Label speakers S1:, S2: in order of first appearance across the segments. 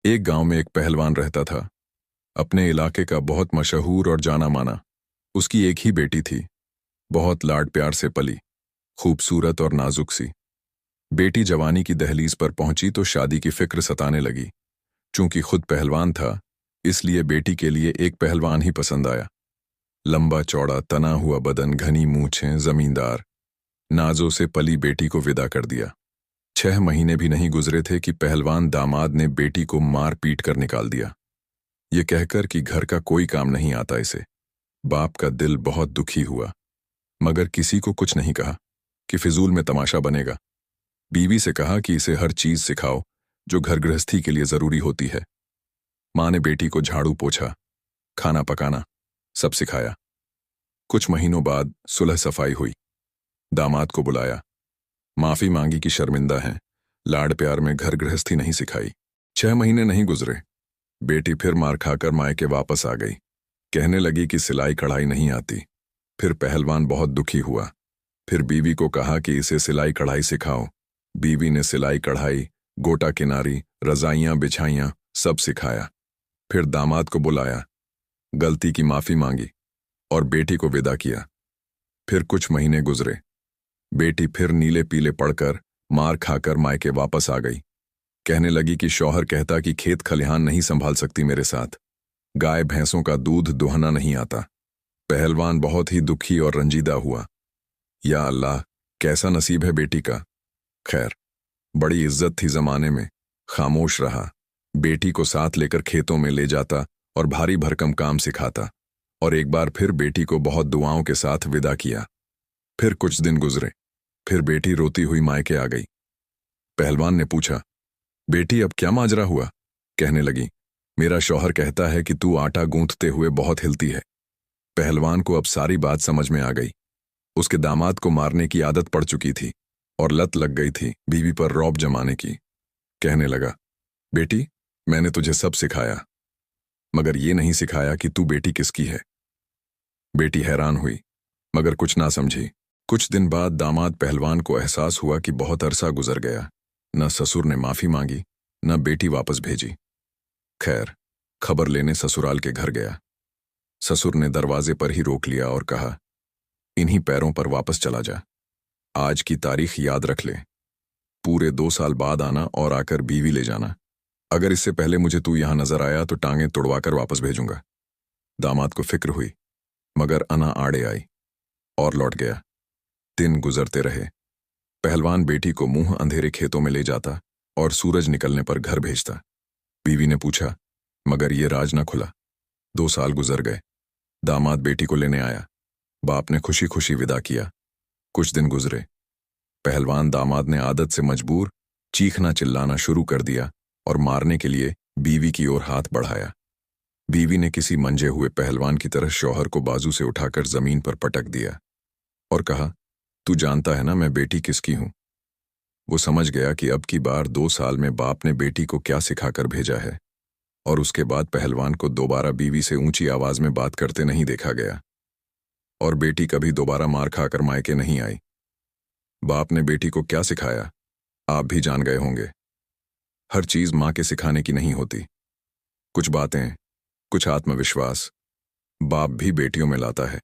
S1: एक गांव में एक पहलवान रहता था। अपने इलाके का बहुत मशहूर और जाना माना। उसकी एक ही बेटी थी, बहुत लाड प्यार से पली, खूबसूरत और नाजुक सी। बेटी जवानी की दहलीज पर पहुंची तो शादी की फिक्र सताने लगी। चूंकि खुद पहलवान था, इसलिए बेटी के लिए एक पहलवान ही पसंद आया। लंबा चौड़ा तना हुआ बदन, घनी मूछें, जमींदार। नाजों से पली बेटी को विदा कर दिया। 6 महीने भी नहीं गुजरे थे कि पहलवान दामाद ने बेटी को मार पीट कर निकाल दिया, ये कहकर कि घर का कोई काम नहीं आता इसे। बाप का दिल बहुत दुखी हुआ, मगर किसी को कुछ नहीं कहा कि फिजूल में तमाशा बनेगा। बीवी से कहा कि इसे हर चीज सिखाओ जो घर गृहस्थी के लिए जरूरी होती है। माँ ने बेटी को झाड़ू पोछा, खाना पकाना सब सिखाया। कुछ महीनों बाद सुलह सफाई हुई। दामाद को बुलाया, माफी मांगी कि शर्मिंदा हैं, लाड प्यार में घर गृहस्थी नहीं सिखाई। 6 महीने नहीं गुजरे, बेटी फिर मार खाकर मायके वापस आ गई। कहने लगी कि सिलाई कढ़ाई नहीं आती। फिर पहलवान बहुत दुखी हुआ। फिर बीवी को कहा कि इसे सिलाई कढ़ाई सिखाओ। बीवी ने सिलाई कढ़ाई, गोटा किनारी, रजाइयां बिछाइयां सब सिखाया। फिर दामाद को बुलाया, गलती की माफी मांगी और बेटी को विदा किया। फिर कुछ महीने गुजरे, बेटी फिर नीले पीले पड़कर मार खाकर मायके वापस आ गई। कहने लगी कि शौहर कहता कि खेत खलिहान नहीं संभाल सकती मेरे साथ, गाय भैंसों का दूध दुहना नहीं आता। पहलवान बहुत ही दुखी और रंजीदा हुआ। या अल्लाह, कैसा नसीब है बेटी का। खैर, बड़ी इज्जत थी जमाने में। खामोश रहा। बेटी को साथ लेकर खेतों में ले जाता और भारी भरकम काम सिखाता। और एक बार फिर बेटी को बहुत दुआओं के साथ विदा किया। फिर कुछ दिन गुजरे, फिर बेटी रोती हुई मायके आ गई। पहलवान ने पूछा, बेटी अब क्या माजरा हुआ। कहने लगी, मेरा शौहर कहता है कि तू आटा गूंथते हुए बहुत हिलती है। पहलवान को अब सारी बात समझ में आ गई। उसके दामाद को मारने की आदत पड़ चुकी थी और लत लग गई थी बीवी पर रौब जमाने की। कहने लगा, बेटी, मैंने तुझे सब सिखाया, मगर ये नहीं सिखाया कि तू बेटी किसकी है। बेटी हैरान हुई, मगर कुछ ना समझी। कुछ दिन बाद दामाद पहलवान को एहसास हुआ कि बहुत अरसा गुजर गया। न ससुर ने माफी मांगी, न बेटी वापस भेजी। खैर, खबर लेने ससुराल के घर गया। ससुर ने दरवाजे पर ही रोक लिया और कहा, इन्हीं पैरों पर वापस चला जा। आज की तारीख याद रख ले। पूरे 2 साल बाद आना और आकर बीवी ले जाना। अगर इससे पहले मुझे तू यहां नजर आया तो टांगें तुड़वाकर वापस भेजूंगा। दामाद को फिक्र हुई, मगर अना आड़े आई और लौट गया। दिन गुजरते रहे। पहलवान बेटी को मुंह अंधेरे खेतों में ले जाता और सूरज निकलने पर घर भेजता। बीवी ने पूछा, मगर ये राज न खुला। 2 साल गुजर गए। दामाद बेटी को लेने आया। बाप ने खुशी खुशी विदा किया। कुछ दिन गुजरे। पहलवान दामाद ने आदत से मजबूर चीखना चिल्लाना शुरू कर दिया और मारने के लिए बीवी की ओर हाथ बढ़ाया। बीवी ने किसी मंजे हुए पहलवान की तरह शौहर को बाजू से उठाकर जमीन पर पटक दिया और कहा, तू जानता है ना मैं बेटी किसकी हूं। वो समझ गया कि अब की बार 2 साल में बाप ने बेटी को क्या सिखाकर भेजा है, और उसके बाद पहलवान को दोबारा बीवी से ऊंची आवाज में बात करते नहीं देखा गया। और बेटी कभी दोबारा मार खाकर मायके नहीं आई। बाप ने बेटी को क्या सिखाया, आप भी जान गए होंगे। हर चीज मां के सिखाने की नहीं होती। कुछ बातें, कुछ आत्मविश्वास बाप भी बेटियों में लाता है।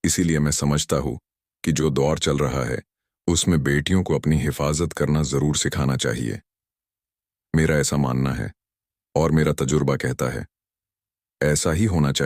S1: इसीलिए मैं समझता हूं कि जो दौर चल रहा है उसमें बेटियों को अपनी हिफाजत करना जरूर सिखाना चाहिए। मेरा ऐसा मानना है और मेरा तजुर्बा कहता है ऐसा ही होना चाहिए।